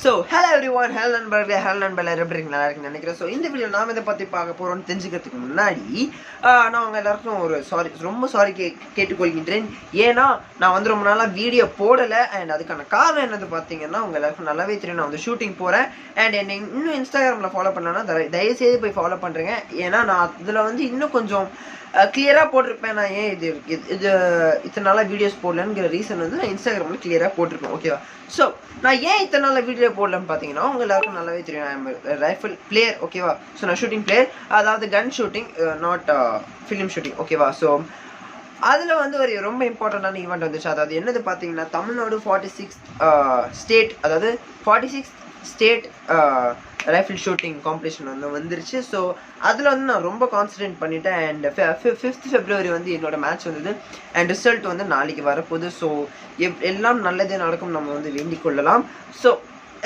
So, hello everyone, hello நண்பர்களே, hello நண்பர்களே, எப்படி இருக்கீங்க? நல்லா இருக்கீங்கன்னு நினைக்கிறேன். ஸோ இந்த வீடியோ நாம் இதை பற்றி பார்க்க போகிறோம்னு தெரிஞ்சுக்கிறதுக்கு முன்னாடி நான் உங்கள் எல்லாருக்கும் ஒரு ரொம்ப சாரி கேட்டுக்கொள்கின்றேன். ஏன்னா நான் வந்து ரொம்ப நாளாக வீடியோ போடலை. அண்ட் அதுக்கான காரணம் என்னது பார்த்தீங்கன்னா, உங்கள் எல்லாருக்கும் நல்லாவே தெரியும், நான் வந்து ஷூட்டிங் போகிறேன். அண்ட் என்னை இன்னும் இன்ஸ்டாகிராமில் ஃபாலோ பண்ணலன்னா தயவுசெய்து போய் ஃபாலோ பண்ணுறேங்க. ஏன்னா நான் இதில் வந்து இன்னும் கொஞ்சம் கிளியராக போட்டிருப்பேன். நான் ஏன் இது இத்தனை நாளாக வீடியோஸ் போடலங்கிற ரீசன் வந்து நான் இன்ஸ்டாகிராமில் கிளியராக போட்டிருப்பேன். ஓகேவா? ஸோ நான் ஏன் இத்தனை நாளில் வீடியோ போடலன்னு பார்த்தீங்கன்னா, உங்கள் எல்லாருக்கும் நல்லாவே தெரியும், ஐ எம் ரைஃபிள் பிளேயர். ஓகேவா? ஸோ நான் ஷூட்டிங் பிளேயர், அதாவது gun shooting, not film shooting. ஓகேவா? ஸோ அதில் வந்து ஒரு ரொம்ப இம்பார்ட்டண்ட்டான ஈவெண்ட் வந்துச்சு. அதாவது என்னது பார்த்தீங்கன்னா, தமிழ்நாடு 46 ஸ்டேட், அதாவது 46 ஸ்டேட் ரைஃபிள் ஷூட்டிங் காம்படிஷன் வந்து வந்துருச்சு. ஸோ அதில் வந்து நான் ரொம்ப கான்சன்ட்ரேட் பண்ணிட்டேன். அண்ட் 5th February வந்து என்னோட மேட்ச் வந்தது. அண்ட் ரிசல்ட் வந்து நாளைக்கு வரப்போகுது. ஸோ எல்லாம் நல்லதே நடக்கும், நம்ம வந்து வேண்டிக் கொள்ளலாம். ஸோ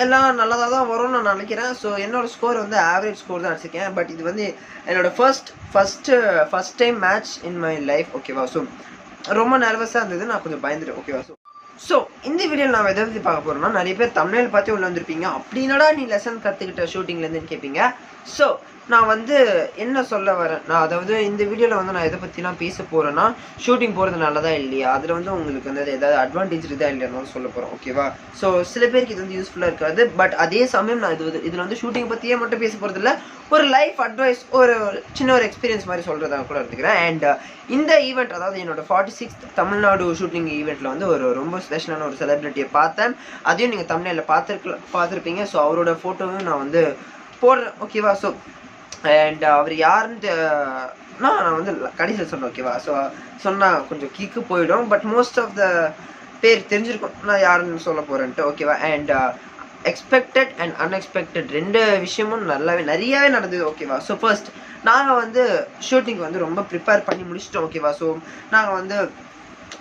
எல்லாம் நல்லதாக தான் வரும்னு நான் நினைக்கிறேன். ஸோ என்னோடய ஸ்கோர் வந்து ஆவரேஜ் ஸ்கோர் தான் அடிச்சிருக்கேன். பட் இது வந்து என்னோடய first time match in my life. ஓகேவா? ஸோ ரொம்ப நர்வஸாக இருந்தது, நான் கொஞ்சம் பயந்துட்டேன். ஓகேவா? ஸோ இந்த வீடியோவில் நான் எதை பற்றி பார்க்க போகிறோம்னா, நிறைய பேர் தமிழில் பார்த்து உள்ள வந்திருப்பீங்க, அப்படின்னாடா நீ லெசன் கற்றுக்கிட்ட ஷூட்டிங்லேருந்துன்னு கேட்பீங்க. ஸோ நான் வந்து என்ன சொல்ல வரேன், நான் அதாவது இந்த வீடியோவில் வந்து நான் எதை பற்றிலாம் பேச போகிறேன்னா, ஷூட்டிங் போகிறது நல்லதா இல்லையா, அதில் வந்து உங்களுக்கு வந்து ஏதாவது அட்வான்டேஜ் இருக்குதா இல்லையான்னு சொல்ல போகிறோம். ஓகேவா? ஸோ சில பேருக்கு இது வந்து யூஸ்ஃபுல்லாக இருக்காது. பட் அதே சமயம் நான் இதில் வந்து ஷூட்டிங் பற்றியே மட்டும் பேச போகிறது இல்லை, ஒரு லைஃப் அட்வைஸ், ஒரு சின்ன ஒரு எக்ஸ்பீரியன்ஸ் மாதிரி சொல்கிறதா கூட எடுத்துக்கிறேன். அண்ட் இந்த ஈவெண்ட், அதாவது என்னோட 46th தமிழ்நாடு ஷூட்டிங் ஈவெண்ட்டில் வந்து ஒரு ரொம்ப ஸ்பெஷலான ஒரு செலிபிரிட்டியை பார்த்தேன். அதையும் நீங்கள் தமிழில் பார்த்துருப்பீங்க. ஸோ அவரோட ஃபோட்டோவும் நான் வந்து போடுறேன். ஓகேவா? ஸோ அண்ட் அவர் யாருன்ட்டு நான் வந்து கடைசியில் சொன்னேன். ஓகேவா? ஸோ சொன்னால் கொஞ்சம் கிக்கு போயிடும். பட் மோஸ்ட் ஆஃப் த பேர் தெரிஞ்சிருக்கும் நான் யாருன்னு சொல்ல போகிறேன்ட்டு. ஓகேவா? அண்ட் எக்ஸ்பெக்டட் அண்ட் அன்எக்ஸ்பெக்டட் ரெண்டு விஷயமும் நிறையவே நடந்தது. ஓகேவா? ஸோ ஃபர்ஸ்ட் நாங்கள் வந்து ஷூட்டிங் வந்து ரொம்ப ப்ரிப்பேர் பண்ணி முடிச்சிட்டோம். ஓகேவா? ஸோ நாங்கள் வந்து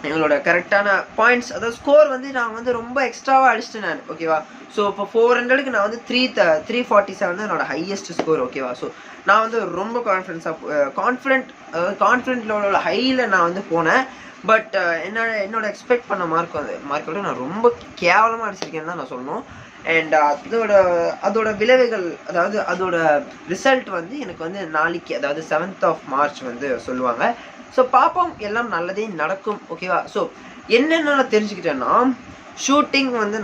எங்களோட கரெக்டான பாயிண்ட்ஸ், அதாவது ஸ்கோர் வந்து நான் வந்து ரொம்ப எக்ஸ்ட்ராவாக அடிச்சிட்டேன் நான். ஓகேவா? ஸோ இப்போ 400க்கு நான் வந்து 347 தான் என்னோட ஹையஸ்ட் ஸ்கோர். ஓகேவா? ஸோ நான் வந்து ரொம்ப கான்ஃபிடென்ட்ல ஹையில் நான் வந்து போனேன். பட் என்னோட எக்ஸ்பெக்ட் பண்ண மார்க்கோட நான் ரொம்ப கேவலமாக அடிச்சிருக்கேன்னு தான் நான் சொல்லணும். அண்ட் அதோட விளைவுகள், அதாவது அதோட ரிசல்ட் வந்து எனக்கு வந்து நாளைக்கு, அதாவது 7th of March வந்து சொல்லுவாங்க. ஸோ பார்ப்போம், எல்லாம் நல்லதே நடக்கும். ஓகேவா? ஸோ என்னென்ன நான் தெரிஞ்சுக்கிட்டேன்னா, ஷூட்டிங் வந்து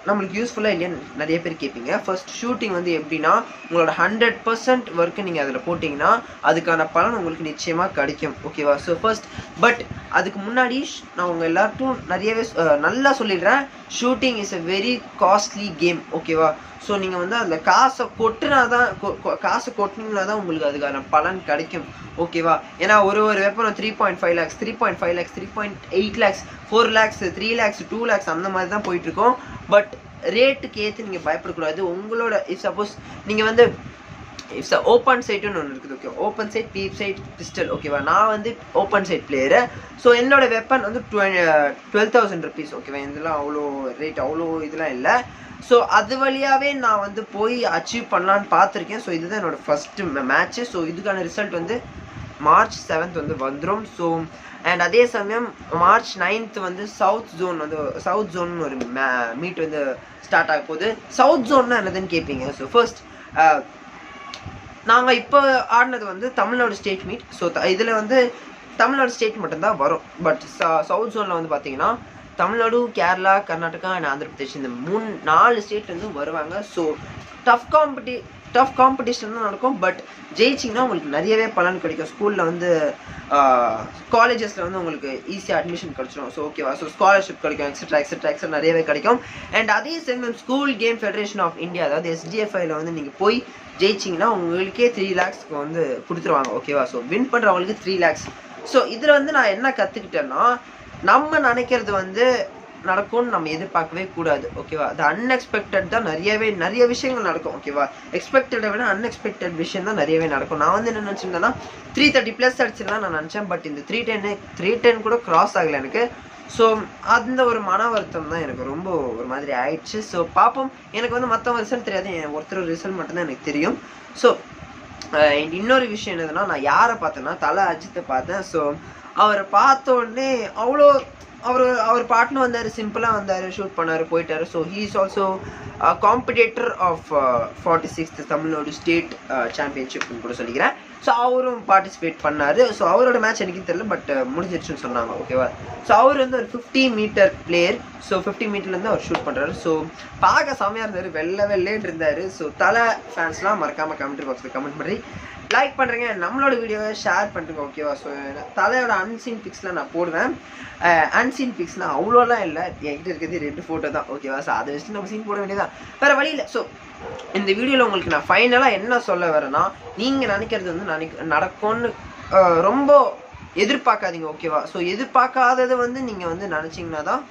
நம்மளுக்கு யூஸ்ஃபுல்லாக இல்லையான்னு நிறைய பேர் கேட்பீங்க. ஃபர்ஸ்ட் ஷூட்டிங் வந்து எப்படின்னா, உங்களோட 100% ஒர்க்கு நீங்கள் அதில் போட்டிங்கன்னா அதுக்கான பலன் உங்களுக்கு நிச்சயமாக கிடைக்கும். ஓகேவா? ஸோ ஃபர்ஸ்ட், பட் அதுக்கு முன்னாடி நான் உங்கள் எல்லார்ட்டும் நிறையவே நல்லா சொல்லிடுறேன், shooting is a very costly game. ஓகேவா? ஸோ நீங்கள் வந்து அதில் காசை கொட்டினீங்கன்னா தான் உங்களுக்கு அதுக்கான பலன் கிடைக்கும். ஓகேவா? ஏன்னா ஒரு வெப்பனும் 3.5 lakhs 3.5 lakhs 3.8 lakhs 4 lakhs 3 lakhs 2 lakhs அந்த மாதிரி தான் போயிட்டுருக்கோம். பட் ரேட்டுக்கு ஏற்று நீங்கள் பயப்படக்கூடாது. உங்களோட சப்போஸ் நீங்கள் வந்து ஓப்பன் சைட்டுன்னு ஒன்று இருக்குது. Okay? Open sight, peep sight, pistol. ஓகேவா? நான் வந்து ஓப்பன் சைட் பிளேயரு. ஸோ என்னோட வெப்பன் வந்து 12,000 rupees. ஓகேவா? இதெல்லாம் அவ்வளோ ரேட், அவ்வளோ இதெல்லாம் இல்லை. ஸோ அது வழியாகவே நான் வந்து போய் அச்சீவ் பண்ணலான்னு பார்த்துருக்கேன். ஸோ இதுதான் என்னோட ஃபஸ்ட்டு மேட்ச்சு. ஸோ இதுக்கான ரிசல்ட் வந்து March 7th வந்து வந்துடும். ஸோ அண்ட் அதே சமயம் March 9th வந்து சவுத் ஜோன் ஒரு மீட் வந்து ஸ்டார்ட் ஆக போகுது. சவுத் ஜோன்னா என்னதுன்னு கேட்பீங்க. ஸோ ஃபர்ஸ்ட் நாங்கள் இப்போ ஆடினது வந்து தமிழ்நாடு ஸ்டேட் மீட். ஸோ இதில் வந்து தமிழ்நாடு ஸ்டேட் மட்டும்தான் வரும். பட் சவுத் ஜோனில் வந்து பார்த்தீங்கன்னா தமிழ்நாடு, கேரளா, கர்நாடகா அண்ட் ஆந்திர பிரதேஷ், இந்த 4 ஸ்டேட்லேருந்து வருவாங்க. ஸோ டஃப் காம்படிஷன் தான் நடக்கும். பட் ஜெயிச்சிங்கன்னா உங்களுக்கு நிறையவே பலன் கிடைக்கும். ஸ்கூலில் வந்து காலேஜஸில் வந்து உங்களுக்கு ஈஸியாக அட்மிஷன் கிடைச்சிடும். ஸோ ஓகேவா? ஸோ ஸ்காலர்ஷிப் கிடைக்கும், எக்ஸட்ரா நிறையவே கிடைக்கும். அண்ட் அதே சமயம் school game federation of India, அதாவது SGFIயில் வந்து நீங்கள் போய் ஜெயிச்சிங்கன்னா உங்களுக்கே 3 lakhsக்கு வந்து கொடுத்துருவாங்க. ஓகேவா? ஸோ வின் பண்ணுறவங்களுக்கு 3 lakhs. ஸோ இதில் வந்து நான் என்ன கற்றுக்கிட்டேன்னா, நம்ம நினைக்கிறது வந்து நடக்கும்னு நம்ம எதிர்பார்க்கவே கூடாது. ஓகேவா? அது அன்எக்ஸ்பெக்டட் தான் நிறைய விஷயங்கள் நடக்கும். ஓகேவா? எக்ஸ்பெக்டடை விட அன்எக்ஸ்பெக்டட் விஷயம் தான் நிறையவே நடக்கும். நான் வந்து என்ன நினச்சிருந்தேன்னா 330+ அடிச்சிடலாம் நான் நினச்சேன். பட் இந்த 310 கூட கிராஸ் ஆகலை எனக்கு. ஸோ அந்த ஒரு மன வருத்தம் தான் எனக்கு ரொம்ப ஒரு மாதிரி ஆயிடுச்சு. ஸோ பார்ப்போம். எனக்கு வந்து மற்றவங்க ரிசல்ட் தெரியாது, ஒருத்தர் ரிசல்ட் மட்டும்தான் எனக்கு தெரியும். ஸோ அண்ட் இன்னொரு விஷயம் என்னதுன்னா, நான் யாரை பார்த்தேன்னா தல அஜித்தை பார்த்தேன். ஸோ அவரை பார்த்த உடனே அவ்வளோ அவர் பாட்டுன்னு வந்தார், சிம்பிளாக வந்தார், ஷூட் பண்ணார், போயிட்டார். So he is also competitor of 46th Tamil Nadu state சாம்பியன்ஷிப்னு கூட சொல்லிக்கிறேன். ஸோ அவரும் பார்ட்டிசிபேட் பண்ணார். ஸோ அவரோட மேட்ச் எனக்கு தெரியல, பட் முடிஞ்சிருச்சுன்னு சொன்னாங்க. ஓகேவா? ஸோ அவர் வந்து ஒரு 50 மீட்டர் பிளேயர். ஸோ 50 மீட்டர்லேருந்து அவர் ஷூட் பண்ணுறாரு. ஸோ பார்க்க செம்மையாக இருந்தார், வெள்ளைன்னு இருந்தார். ஸோ தலை ஃபேன்ஸ்லாம் மறக்காமல் கமெண்ட் பாக்ஸில் கமெண்ட் பண்ணி லைக் பண்ணுறேங்க, நம்மளோட வீடியோவை ஷேர் பண்ணுறேங்க. ஓகேவா? ஸோ தலையோட அன்சீன் பிக்ஸ்லாம் நான் போடுவேன். அன்சீன் பிக்ஸ்னால் அவ்வளோலாம் இல்லை, என்கிட்ட இருக்கிறது 2 ஃபோட்டோ தான். ஓகேவா? ஸோ அதை வச்சுட்டு நம்ம சீன் போட வேண்டியதான், வேறு வழி இல்லை. ஸோ இந்த வீடியோவில் உங்களுக்கு நான் ஃபைனலாக என்ன சொல்ல வரேன்னா, நீங்கள் நினைக்கிறது வந்து நடக்கும்னு ரொம்ப எதிர்பார்க்காதீங்க. ஓகேவா? ஸோ எதிர்பார்க்காததை வந்து நீங்கள் வந்து நினச்சிங்கன்னா தான்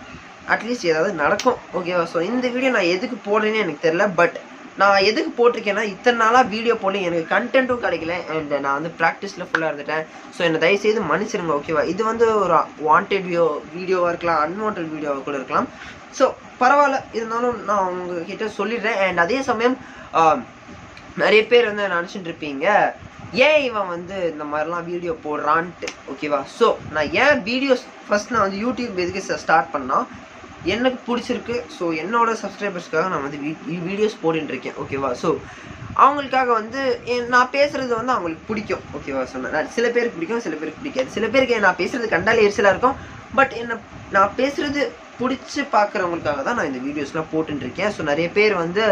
அட்லீஸ்ட் ஏதாவது நடக்கும். ஓகேவா? ஸோ இந்த வீடியோ நான் எதுக்கு போடுறேன்னு எனக்கு தெரில, பட் நான் எதுக்கு போட்டிருக்கேன்னா, இத்தனை நாளாக வீடியோ போடல, எனக்கு கண்டென்ட்டும் கிடைக்கல, அண்ட் நான் வந்து ப்ராக்டிஸில் ஃபுல்லாக இருந்துட்டேன். ஸோ என்னை தயவுசெய்து மன்னிச்சிருங்க. ஓகேவா? இது வந்து ஒரு வாண்டட் வீடியோவாக இருக்கலாம், அன்வான்ட் வீடியோவாக கூட இருக்கலாம். ஸோ பரவாயில்ல, இருந்தாலும் நான் உங்ககிட்ட சொல்லிடுறேன். அண்ட் அதே சமயம் நிறைய பேர் வந்து நினச்சிட்டு இருப்பீங்க, ஏன் இவன் வந்து இந்த மாதிரிலாம் வீடியோ போடுறான்ட்டு. ஓகேவா? ஸோ நான் ஏன் வீடியோஸ் ஃபஸ்ட் நான் வந்து யூடியூப் எதுக்கு ஸ்டார்ட் பண்ணால், எனக்கு பிடிச்சிருக்கு. ஸோ என்னோட சப்ஸ்கிரைபர்ஸ்க்காக நான் வந்து வீடியோஸ் போட்டுட்டு இருக்கேன். ஓகேவா? ஸோ அவங்களுக்காக வந்து நான் பேசுகிறது வந்து அவங்களுக்கு பிடிக்கும். ஓகேவா? சொன்னேன், சில பேருக்கு பிடிக்கும், சில பேருக்கு பிடிக்காது. சில பேருக்கு நான் பேசுகிறது கண்டாலே எரிச்சலாக இருக்கும், பட் நான் பேசுகிறது பிடிச்சி பார்க்குறவங்களுக்காக தான் நான் இந்த வீடியோஸ்லாம் போட்டுருக்கேன். ஸோ நிறைய பேர் வந்து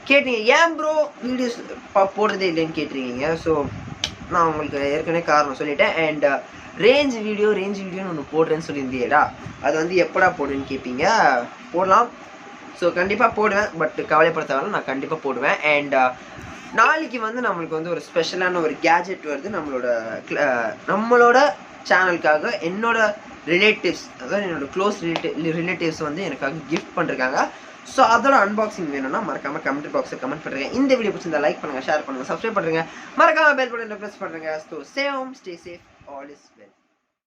கேட்டீங்க, ஏன் ப்ரோ வீடியோஸ் போடுறதே இல்லைன்னு கேட்டிருக்கீங்க. ஸோ நான் உங்களுக்கு ஏற்கனவே காரணம் சொல்லிட்டேன். அண்ட் ரேஞ்ச் வீடியோன்னு ஒன்று போடுறேன்னு சொல்லியிருந்தேடா, அது வந்து எப்படா போடுன்னு கேட்பீங்க. போடலாம். ஸோ கண்டிப்பாக போடுவேன், பட் கவலைப்பட தேவையில்ல, நான் கண்டிப்பாக போடுவேன். அண்ட் நாளைக்கு வந்து நம்மளுக்கு வந்து ஒரு ஸ்பெஷலான ஒரு கேஜெட் வருது நம்மளோட சேனலுக்காக. என்னோட ரிலேட்டிவ்ஸ், அதாவது என்னோட க்ளோஸ் ரிலேட்டிவ்ஸ் வந்து எனக்காக கிஃப்ட் பண்ணிருக்காங்க. ஸோ அதோட அன்பாக்சிங் வேணும்னா மறக்காமல் கமெண்ட் பாக்ஸில் கமெண்ட் பண்ணுறேன். இந்த வீடியோ பிடிச்சிருந்தா லைக் பண்ணுங்கள், ஷேர் பண்ணுங்கள், சப்ஸ்கிரைப் பண்ணுங்கள், மறக்காமல் பெல் பட்டனை ப்ரெஸ் பண்ணுங்கள். So stay home, stay safe, all is well.